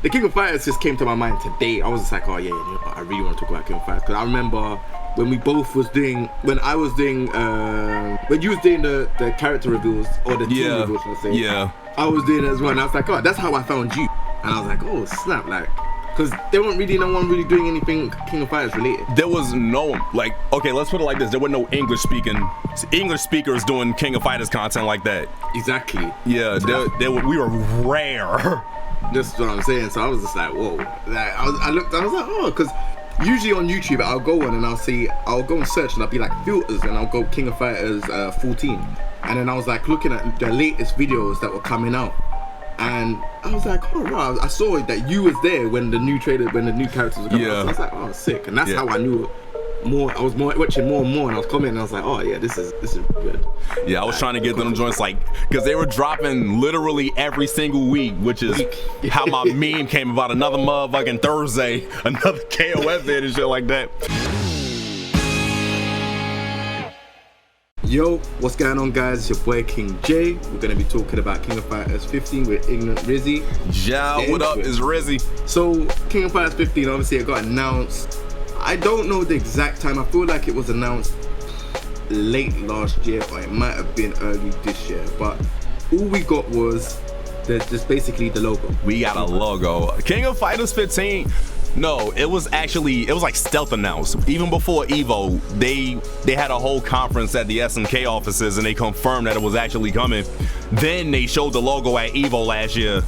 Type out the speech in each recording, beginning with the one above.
the King of Fighters just came to my mind today. I was just like, oh yeah, you know, I really want to talk about King of Fighters because I remember when we both was doing, when I was doing, when you was doing the character reveals or the team reveals, should I say? Yeah. I was doing it as well, and I was like, oh, that's how I found you. And I was like, oh snap, like, because there weren't really no one really doing anything King of Fighters related. There was no, like, okay, let's put it like this. There were no English speakers doing King of Fighters content like that. Exactly. Yeah, we were rare. That's what I'm saying. So I was just like, whoa. Like, I looked, I was like, oh, because usually on YouTube, I'll go on and I'll go and search and I'll be like filters and I'll go King of Fighters 14. And then I was like looking at the latest videos that were coming out. And I was like, oh wow, I saw that you was there when the new characters were coming out. So I was like, oh sick. And that's how I knew more. I was watching more and more, and I was commenting, and I was like, oh yeah, this is good. Yeah, I was trying to get them joints, like, because they were dropping literally every single week, which is how my meme came about. Another motherfucking Thursday, another KOF vid and shit like that. Yo, what's going on, guys? It's your boy King J. We're gonna be talking about King of Fighters 15 with Ignant Rizzy. Yeah, what up? It's Rizzy. So King of Fighters 15, obviously it got announced. I don't know the exact time. I feel like it was announced late last year, or it might have been early this year. But all we got was just basically the logo. We got a logo. King of Fighters 15. No, it was like stealth announced. Even before Evo, they had a whole conference at the SNK offices and they confirmed that it was actually coming. Then they showed the logo at Evo last year.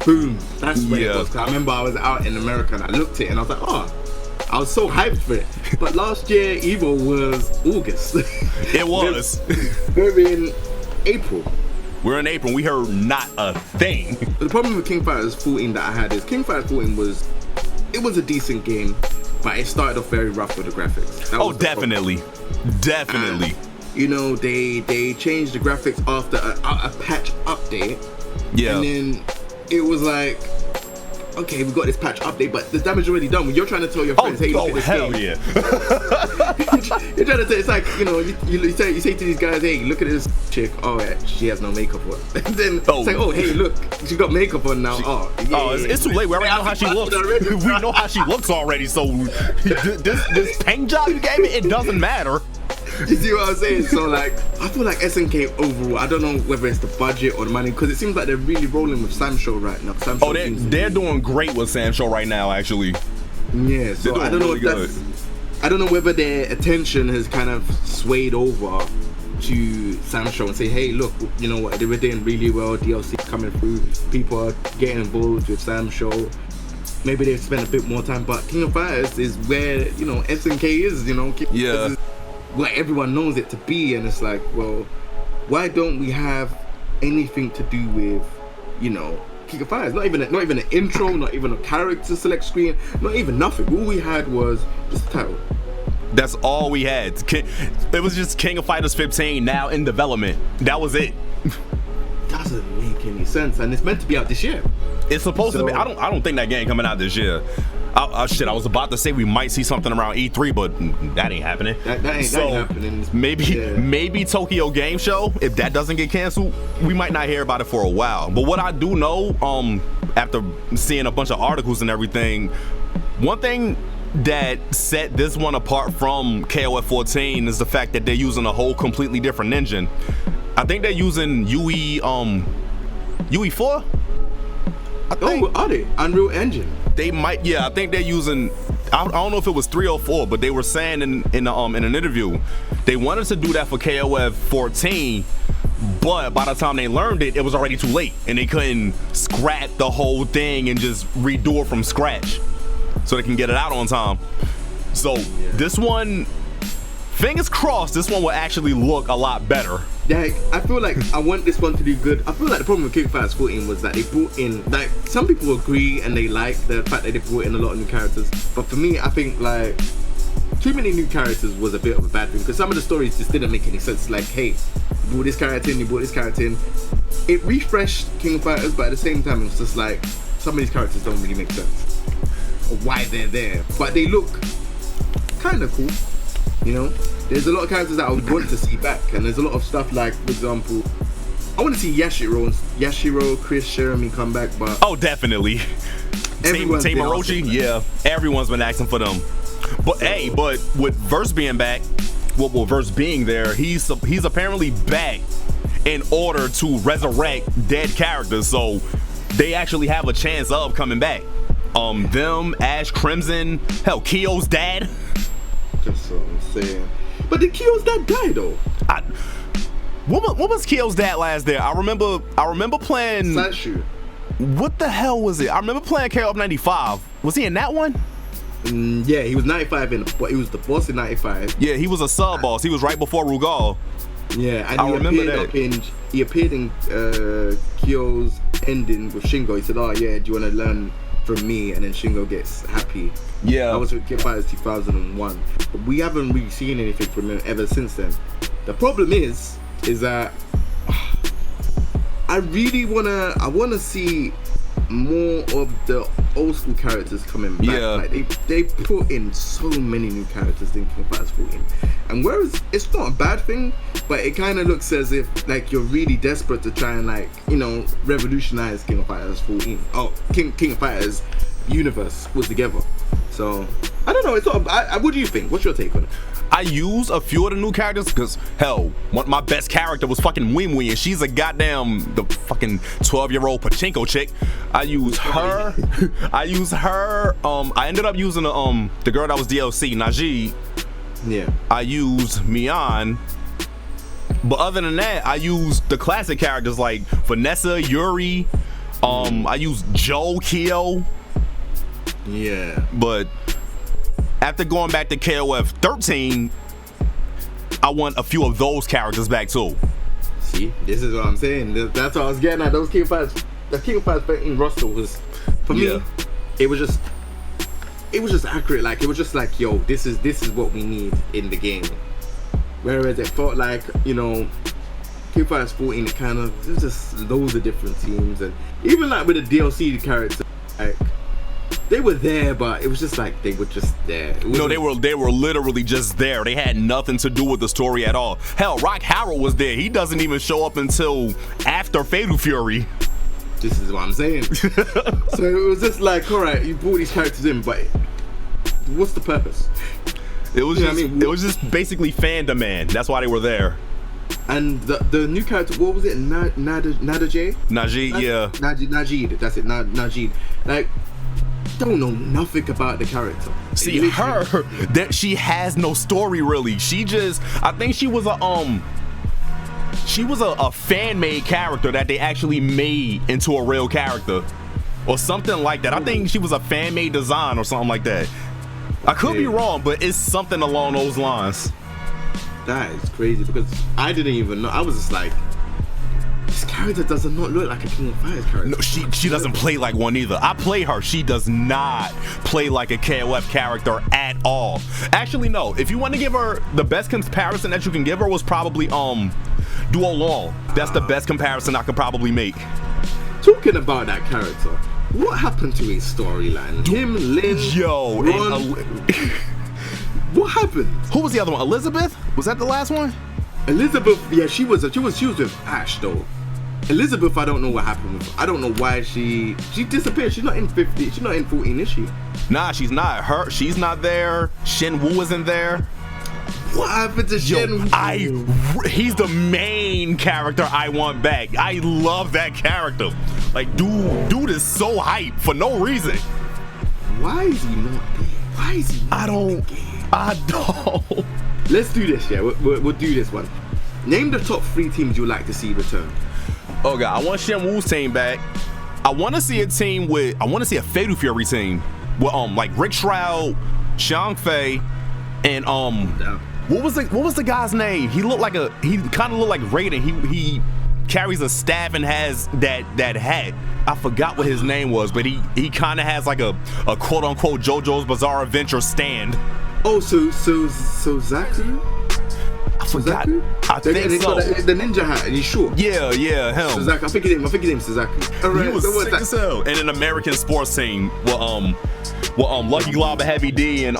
Boom. That's what it was. I remember I was out in America and I looked at it and I was like, oh, I was so hyped for it. But last year, Evo was August. It was. We're in April. We're in April. We heard not a thing. The problem with King Fighters 14 that I had is King Fighters 14 was a decent game, but it started off very rough with the graphics. Oh, definitely. Definitely. And, you know, they changed the graphics after a patch update. Yeah. And then it was like, okay, we got this patch update, but the damage already done. When you're trying to tell your friends, hey, look at this hell game. Yeah. You're trying to say, it's like, you know, you say to these guys, hey, look at this chick. Oh, yeah, she has no makeup on. And then it's like, oh, hey, look, she got makeup on now. It's too late. We already know how she looks. We know how she looks already. So this paint job you gave me, it doesn't matter. You see what I'm saying? So like, I feel like SNK overall, I don't know whether it's the budget or the money, because it seems like they're really rolling with Sam Show right now. They're doing great with Sam Show right now, actually. Yeah, so I don't know if I don't know whether their attention has kind of swayed over to Sam Show and say, hey, look, you know what, they were doing really well, DLC coming through, people are getting involved with Sam Show. Maybe they've spent a bit more time, but King of Fighters is where, you know, SNK is, you know. Yeah. What everyone knows it to be, and it's like, well, why don't we have anything to do with, you know, King of Fighters? Not even an intro, not even a character select screen, not even nothing. All we had was just a title. That's all we had. It was just King of Fighters 15 now in development. That was it. Doesn't make any sense, and it's meant to be out this year. It's supposed to be. I don't think that game coming out this year. Shit, I was about to say we might see something around E3, but that ain't happening. That ain't happening. Maybe Tokyo Game Show. If that doesn't get canceled, we might not hear about it for a while. But what I do know, after seeing a bunch of articles and everything, one thing that set this one apart from KOF 14 is the fact that they're using a whole completely different engine. I think they're using UE4. Oh, are they? Unreal Engine. They might, yeah. I think they're using. I don't know if it was 3 or 4, but they were saying in an interview they wanted to do that for KOF 14, but by the time they learned it, it was already too late, and they couldn't scrap the whole thing and just redo it from scratch, so they can get it out on time. So this one, fingers crossed, this one will actually look a lot better. Yeah, I feel like I want this one to do good. I feel like the problem with King of Fighters 14 was that they brought in, like, some people agree and they like the fact that they brought in a lot of new characters, but for me, I think like too many new characters was a bit of a bad thing, because some of the stories just didn't make any sense. Like, hey, you brought this character in, you brought this character in. It refreshed King of Fighters, but at the same time, it's just like some of these characters don't really make sense or why they're there, but they look kind of cool, you know. There's a lot of characters that I would want to see back, and there's a lot of stuff like, for example, I want to see Yashiro, Chris Jeremy come back, but oh, definitely. Everyone's Team been Orochi, asking for yeah, everyone's been asking for them. But hey, but with Verse being back, well, Verse being there, he's apparently back in order to resurrect dead characters. So they actually have a chance of coming back. Them, Ash, Crimson, hell, Kyo's dad. That's what I'm saying. But did Kyo's dad die though? What was Kyo's dad last there? I remember playing. Sashu. What the hell was it? I remember playing KOF 95. Was he in that one? Yeah, he was 95 but he was the boss in 95. Yeah, he was a sub boss. He was right before Rugal. Yeah, and I remember that. He appeared in Kyo's ending with Shingo. He said, "Oh yeah, do you want to learn from me?" And then Shingo gets happy. Yeah, that was with King Fighters 2001. But we haven't really seen anything from him ever since then. The problem is that I wanna see more of the old school characters coming back. Yeah. Like they put in so many new characters in King of Fighters 14. And whereas it's not a bad thing, but it kind of looks as if like you're really desperate to try and like, you know, revolutionize King of Fighters 14. Oh, King of Fighters universe was together. So I don't know. It's not. What do you think? What's your take on it? I use a few of the new characters because hell, my best character was fucking Wee, and she's a goddamn the fucking 12-year-old pachinko chick. I use her. I ended up using the girl that was DLC, Najee. Yeah. I use Mian. But other than that, I use the classic characters like Vanessa, Yuri. I use Joe, Kyo. Yeah. But after going back to KOF 13, I want a few of those characters back too. See, this is what I'm saying. That's what I was getting at. Those King of Fighters 13 roster was, for me, it was just accurate. Like it was just like, yo, this is what we need in the game. Whereas it felt like, you know, King of Fighters 14, it was just loads of different teams, and even like with the DLC characters, like they were there, but it was just like they were just there. No, they were literally just there. They had nothing to do with the story at all. Hell, Rock Harold was there. He doesn't even show up until after Fatal Fury. This is what I'm saying. So it was just like, all right, you brought these characters in, but what's the purpose? It was it was just basically fan demand. That's why they were there. And the new character, what was it? Najee, yeah. Najee, that's it. Najee. Like, don't know nothing about the character. See, that she has no story really. I think she was a fan-made character that they actually made into a real character or something like that. I think she was a fan-made design or something like that. I could be wrong, but it's something along those lines. That is crazy because I didn't even know. I was just like, this character does not look like a King of Fighters character. No, she doesn't play like one either. I play her. She does not play like a KOF character at all. Actually, no. If you want to give her the best comparison that you can give her was probably Duo Long. That's the best comparison I could probably make. Talking about that character, what happened to his storyline? Him, Lin, yo, Ron. What happened? Who was the other one? Elizabeth? Was that the last one? Elizabeth, yeah, she was with Ash though. Elizabeth, I don't know what happened with her. I don't know why she disappeared. She's not in 50. She's not in 14, is she? Nah, she's not. She's not there. Shen Wu isn't there. What happened to Shen Wu? He's the main character I want back. I love that character. Like, dude is so hype for no reason. Why is he not there? Why is he not in the game? I don't. Let's do this, yeah. We'll do this one. Name the top 3 teams you'd like to see return. Oh god, I want Shen Wu's team back. I want to see a Fatal Fury team with like Rick Shroud, Xiang Fei, and what was the guy's name? He kind of looked like Raiden. He carries a staff and has that hat. I forgot what his name was, but he kind of has like a quote unquote JoJo's Bizarre Adventure stand. Oh, so Zaku? I forgot. I think so. The ninja hat, and he's short. Yeah, him. Suzaku. I think his name is Suzaku. All right, he was sick as hell. And an American sports team with Lucky Glob, Heavy D, and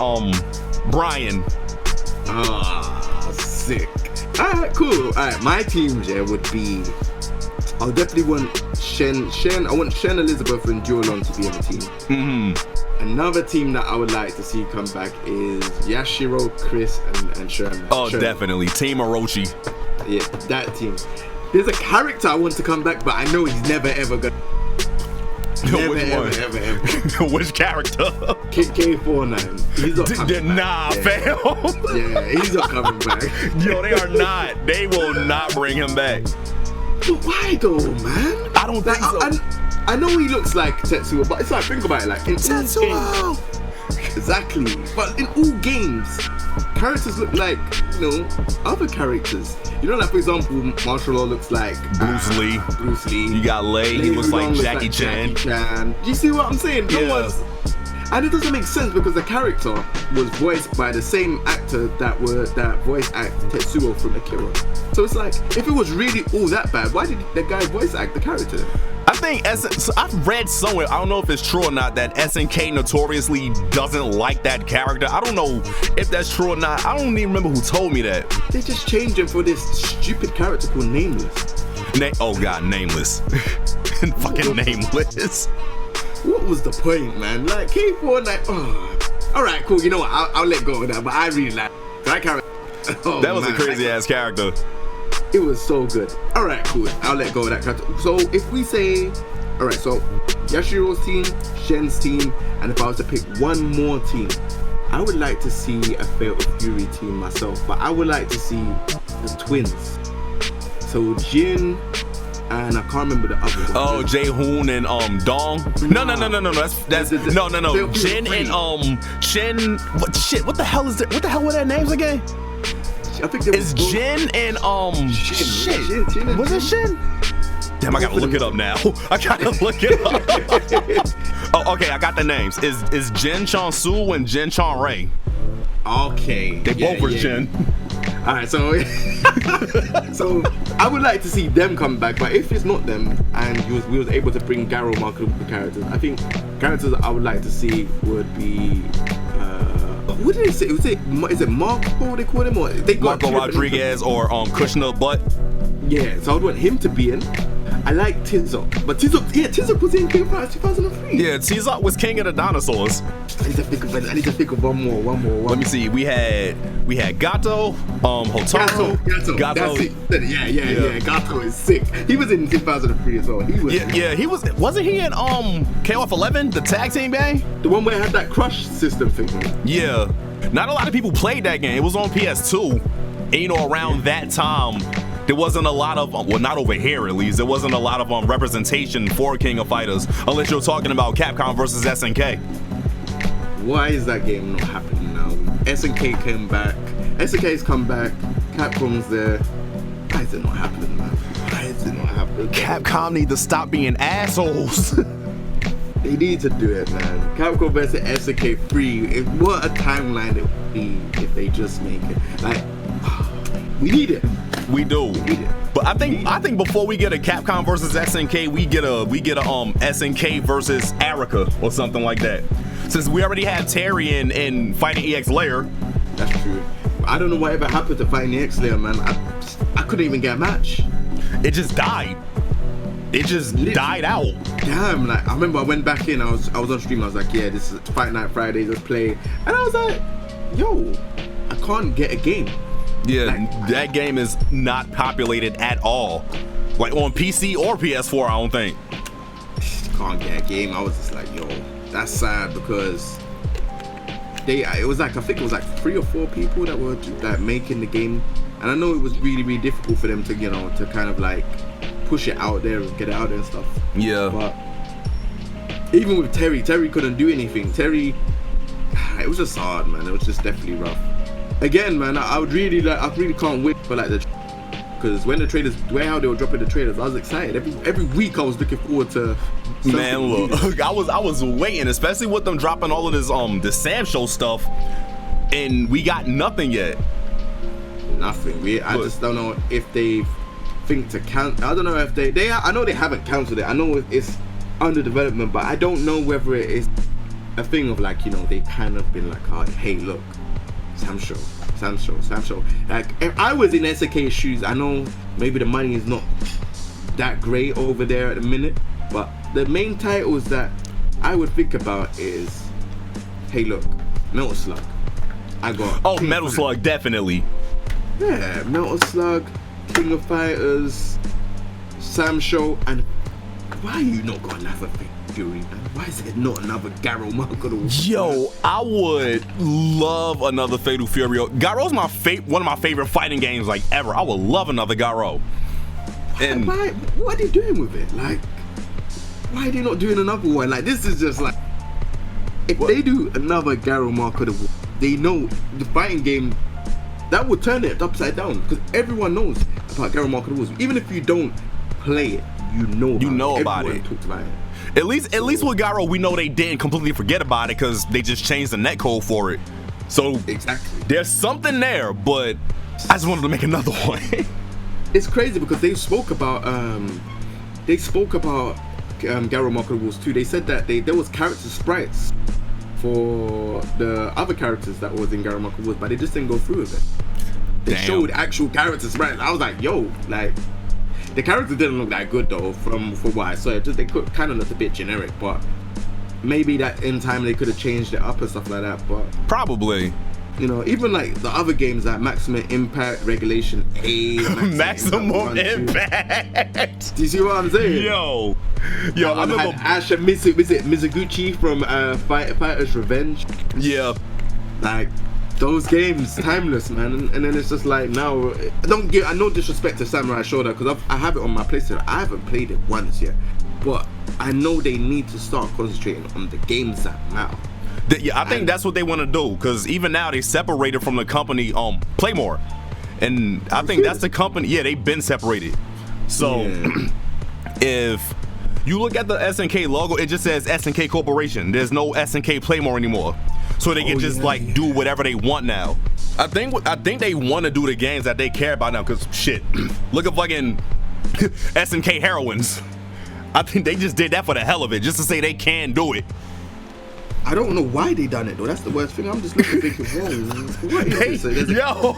Brian. Ah, sick. All right, cool. All right, my team would be I'll definitely want Shen. I want Shen, Elizabeth, and Duolon to be on the team. Another team that I would like to see come back is Yashiro, Chris, and Sherman. Oh, definitely. Team Orochi. Yeah, that team. There's a character I want to come back, but I know he's never ever gonna. Ever. Which character? K49. He's not coming back. Fam. Yeah, he's not coming back. Yo, they are not. They will not bring him back. But why though, man? I don't think so. I know he looks like Tetsuo, but it's like, think about it, like in Tetsuo. Exactly. But in all games, characters look like, other characters. You know, like for example, martial law looks like Bruce Lee. You got Lei. He looks like Jackie Chan. Do you see what I'm saying? And it doesn't make sense because the character was voiced by the same actor that voice act Tetsuo from Akira. So it's like, if it was really all that bad, why did the guy voice act the character? I think I've read somewhere, I don't know if it's true or not, that SNK notoriously doesn't like that character. I don't know if that's true or not. I don't even remember who told me that. They just changed him for this stupid character called Nameless. Oh god, Nameless. Fucking Nameless. What was the point, man? Like, K49, alright, cool, you know what, I'll let go of that, but I really like that character. That was a crazy ass character. It was so good. Alright, cool, I'll let go of that character. So if we say, alright, so Yashiro's team, Shen's team, and if I was to pick one more team, I would like to see a Fatal Fury team myself, but I would like to see the twins. So Jin, and I can't remember the other one. Oh, Jae-hoon and Dong. No. That's no. Jin and Shin. What the hell is that? What the hell were their names again? I think it's Jin and Shin. Was it Shin? Damn, I gotta look it up now. I gotta look it up. Oh, okay, I got the names. Is Jin Chon-soo and Jin Chon-rae. Okay. They both were Jin. Alright, so I would like to see them come back, but if it's not them and we was able to bring Garo marketable characters, I think characters that I would like to see would be what did they say? Is it Marco, what they call him? Or they got Marco Rodriguez or Kushner Butt? Yeah, so I would want him to be in. I like Tizok, but Tizok was in King Fighters 2003. Yeah, Tizok was king of the dinosaurs. I need to think of one more. Let me see. We had Gato, Hotaru. Gato. Yeah. Gato is sick. He was in 2003 as well. He was. Yeah. He was. Wasn't he in KOF 11, the tag team game? The one where it had that crush system thing. Yeah. Not a lot of people played that game. It was on PS2. And around that time, there wasn't a lot of, well, not over here at least, there wasn't a lot of representation for King of Fighters, unless you're talking about Capcom versus SNK. Why is that game not happening now? SNK came back, SNK's come back, Capcom's there. Why is it not happening, man? Why is it not happening? Capcom need to stop being assholes. They need to do it, man. Capcom versus SNK 3, what a timeline it would be if they just make it. Like, we need it. We do. But I think before we get a Capcom versus SNK, we get a SNK versus Arica or something like that. Since we already had Terry in Fighting EX Layer. That's true. I don't know whatever happened to Fighting EX Layer, man. I couldn't even get a match. It just died. It just died out. Damn, like I remember I went back in, I was on stream, I was like, yeah, this is Fight Night Fridays, let's play. And I was like, yo, I can't get a game. Yeah, that game is not populated at all. Like on PC or PS4, I don't think. Can't get a game. I was just like, yo, that's sad because it was like, I think it was like 3 or 4 people that were making the game. And I know it was really, really difficult for them to, to kind of like push it out there and get it out there and stuff. Yeah. But even with Terry couldn't do anything. Terry, it was just hard, man. It was just definitely rough. Again, man, I really can't wait for like because when the trailers, the way how they were dropping the trailers, I was excited. Every week I was looking forward to. Man, look, I was waiting, especially with them dropping all of this the Sam Show stuff, and we got nothing yet. Nothing. I just don't know if they think to count. I don't know if they. I know they haven't cancelled it. I know it's under development, but I don't know whether it is a thing of like they kind of been like, oh, hey, look. Sam Show. Like, if I was in SNK's shoes, I know maybe the money is not that great over there at the minute. But the main titles that I would think about is, hey look, Metal Slug. I got Metal Slug, definitely. Yeah, Metal Slug, King of Fighters, Sam Show, and why you not got another Fury, man? Why is there not another Garo Marco? Yo, I would love another Fatal Fury. Garo's one of my favorite fighting games like ever. I would love another Garo. And what are they doing with it? Like, why are they not doing another one? Like, this is just like, if they do another Garo Marco, they know the fighting game that would turn it upside down, because everyone knows about Garo Marco. Even if you don't play it, you know about it. Talks about it. At least with Garo, we know they didn't completely forget about it because they just changed the netcode for it. So exactly, there's something there, but I just wanted to make another one. It's crazy because they spoke about Garo Marco Rules too. They said that there was character sprites for the other characters that was in Garo Marco Rules, but they just didn't go through with it. They showed actual character sprites. I was like, yo, like, the character didn't look that good though, from what I saw. They kind of looked a bit generic, but maybe that in time they could have changed it up and stuff like that. But probably, you know, even like the other games like Maximum Impact, Regulation A, Maximum Impact. Do you see what I'm saying? Yo, I remember Asha Mizuguchi from Fighters Revenge. Yeah, like, those games, timeless, man. And then it's just like, now, I no disrespect to Samurai Shodown, because I have it on my PlayStation. I haven't played it once yet, but I know they need to start concentrating on the games that matter. Yeah, I think that's what they want to do, because even now they separated from the company Playmore, and I think that's the company. Yeah, they've been separated. So if you look at the SNK logo, it just says SNK Corporation. There's no SNK Playmore anymore. So they can just do whatever they want now. I think they want to do the games that they care about now, because shit, look at fucking SNK Heroines. I think they just did that for the hell of it, just to say they can do it. I don't know why they done it though. That's the worst thing. I'm just looking thinking, whoa, what is this? Yo,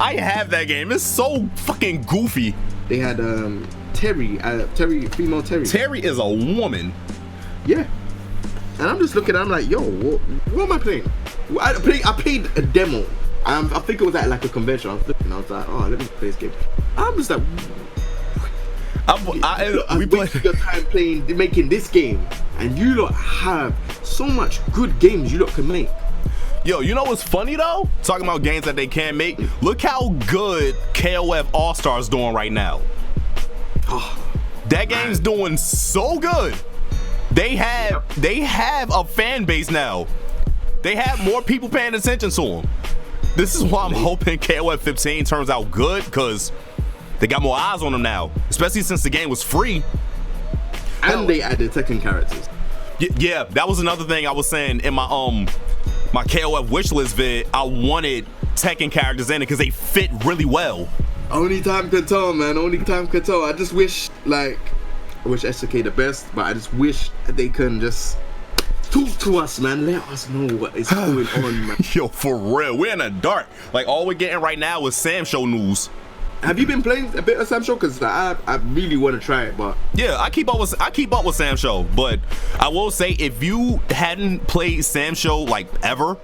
I have that game. It's so fucking goofy. They had Terry, female Terry. Terry is a woman. Yeah. And I'm just looking, I'm like, yo, what am I playing? I played a demo. I think it was at like a convention. I was looking, I was like, oh, let me play this game. I'm just like, we wasted your time making this game, and you lot have so much good games you lot can make. Yo, you know what's funny though? Talking about games that they can't make. Look how good KOF All Stars doing right now. That game's doing so good. They have a fan base now. They have more people paying attention to them. This is why I'm hoping KOF 15 turns out good, because they got more eyes on them now, especially since the game was free. And they added Tekken characters. Yeah, that was another thing I was saying in my my KOF wishlist vid. I wanted Tekken characters in it because they fit really well. Only time can tell, man. Only time can tell. I just wish, like, I wish SK the best, but I just wish they can just talk to us, man. Let us know what is going on, man. Yo, for real, we're in the dark. Like, all we're getting right now is Sam Show news. Have you been playing a bit of Sam Show? Because I really want to try it, but yeah, I keep up with Sam Show. But I will say, if you hadn't played Sam Show like ever,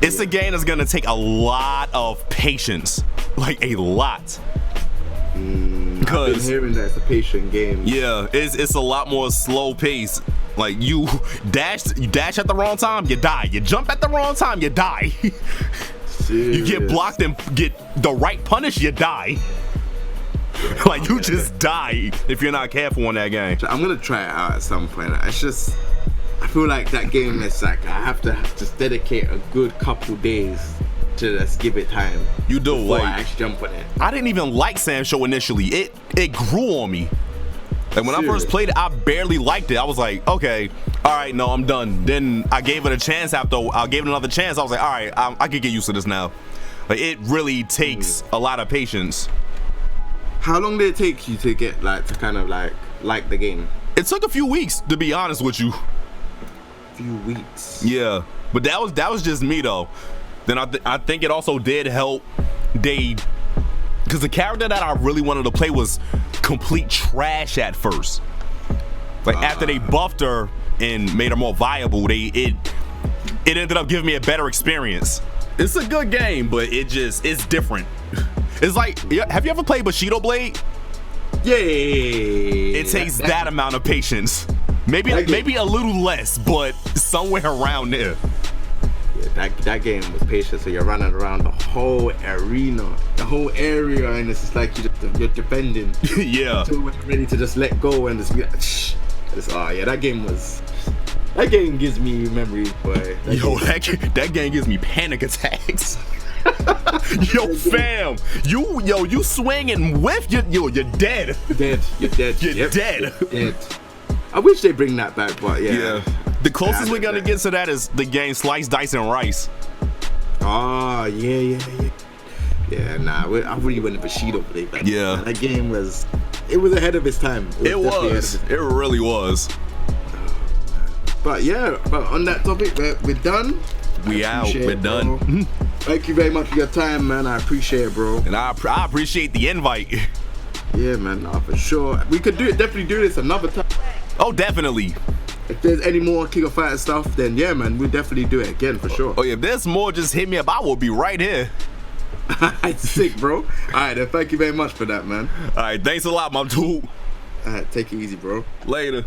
it's a game that's gonna take a lot of patience, like a lot. I've been hearing that it's a patient game. Yeah, it's a lot more slow pace. Like, you dash at the wrong time, you die. You jump at the wrong time, you die. You get blocked and get the right punish, you die. Like, you just die if you're not careful in that game. I'm gonna try it out at some point. It's just, I feel like that game is like, I have to just dedicate a good couple days to just give it time. You do, before like, I actually jump on it. I didn't even like Sam Show initially. It grew on me. Like, when I first played it, I barely liked it. I was like, okay, all right, no, I'm done. Then I gave it a chance. After I gave it another chance, I was like, all right, I could get used to this now. Like, it really takes a lot of patience. How long did it take you to get, like, to kind of like the game? It took a few weeks, to be honest with you. A few weeks. Yeah, but that was just me though. Then I think it also did help. Because the character that I really wanted to play was complete trash at first. Like after they buffed her and made her more viable, it ended up giving me a better experience. It's a good game, but it's different. It's like, have you ever played Bushido Blade? Yeah. It takes that amount of patience. Maybe a little less, but somewhere around there. Yeah, that game was patient. So you're running around the whole arena, the whole area, and it's just like you're defending. Yeah. Until we're ready to just let go and just be like, shh. Yeah, that game gives me memories, boy. That game gives me panic attacks. Yo, fam, you swing and whiff, you're dead. You're dead. You're dead. I wish they bring that back, but yeah. The closest we're gonna get to that is the game Slice, Dice, and Rice. Oh, yeah. Yeah, nah, I really went to Bushido Blade. Yeah. Man, that game was ahead of its time. It really was. But yeah, on that topic, we're done. We're done. Thank you very much for your time, man. I appreciate it, bro. And I appreciate the invite. Yeah, man, for sure. We could definitely do this another time. Oh, definitely. If there's any more King of Fighters stuff, then yeah, man, we'll definitely do it again for sure. Oh, yeah, if there's more, just hit me up. I will be right here. Sick, bro. All right, then thank you very much for that, man. All right, thanks a lot, my dude. All right, take it easy, bro. Later.